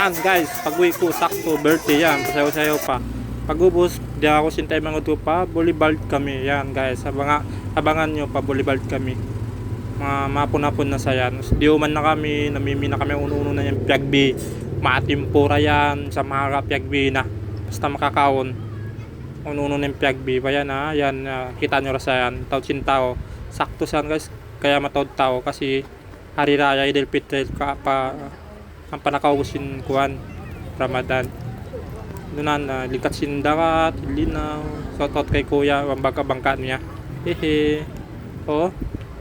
Yan guys, pag-uwi ko sakto birthday yan, pasayaw-sayaw pa. Pag-ubos, di ako sintay mga ito pa, volleyball kami. Yan guys, abangan nyo pa, volleyball kami. Mapun-hapon na sa yan. Di uman na kami, namimi na kami uno-uno na yung piyagbi. Matimpura yan, sa mga piyagbi na. Basta makakaon. Uno-uno na yung piyagbi. Bayan ha, yan, kita nyo rasa yan. Taod sintao. Sakto siyan guys, kaya matawad tao kasi hari raya Idul Fitri ka pa ang panakausin kuan Ramadan. Dunan na likat sindakat, linaw. Shoutout kay kuya, ang bangka niya. Hehe. Oh,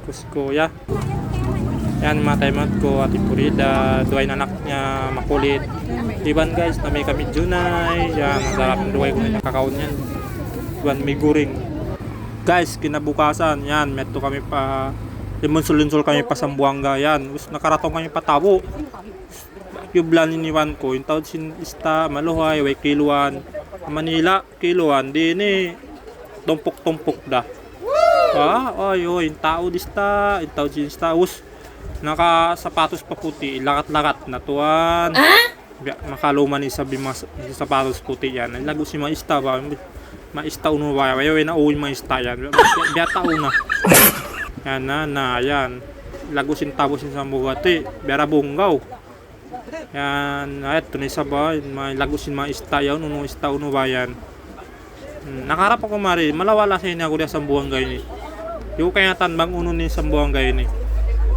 kus kuya. Yan mga taimot ko, Ate Purida, duway na anak niya, makulit. Iban guys, na may kami Junay. Yan, ang sarap ng duway ko na nakakaon yan. Iban may guring. Guys, kinabukasan, yan, meto kami pa, limunsol-linsol kami pa sa Sambuanga, yan. Nakaratong kami pa Tabo. Yung plan iniwan ko, yung taon sinista, Maluhay, way kiluan, Manila, kiluan, di ini, tumpok-tumpok da. Oy, yung tao dista, yung taon sinista, naka sapatos pa puti, lakat-lakat na tuwan. Makaluman ni sabi mga sapatos puti yan. Lago si maista ba? Maista uno ba? Wayo na uwi maista yan. Biya tao na. Yan na yan. Lago sin tabo sin sa Bugatti. Biara bunggaw. Yan, ayat to ni sabay, may lago sin maista yan, uno ista uno ba yan. Nakarap ako mari, malawala sa inyo ako diya sa Buanga ini. Yung kaya tanbang uno ni sa Buanga ini.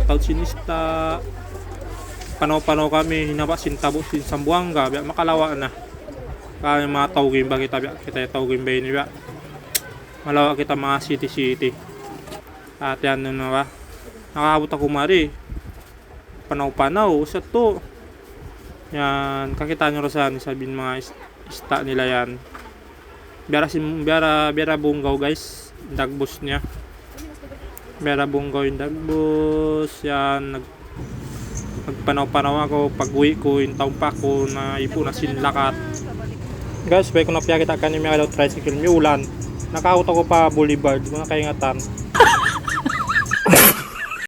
Taud sinista. Panaw-panaw kami, hinaba sin tabo sin sa Buanga, biya makalawa na. Kaya mga tawagin ba kita tawagin ba yun ba? Malawa kita mga city. At yan na ba? Nakakabot ako mari. Panaw-panaw sa to. Yan, kakita nyo rasan sabihin mga ista nila yan. Biara bunggaw guys. Dagbos niya. Biara bunggaw yung dagbos. Yan, nagpanaw-panaw ako. Pag-uwi ko, yung taong pa ko na ipo na sinlakat. Guys, baik ko na piyakita kanina may tricycle, may ulan. Nakauto ko pa boulevard, kung nakaingatan.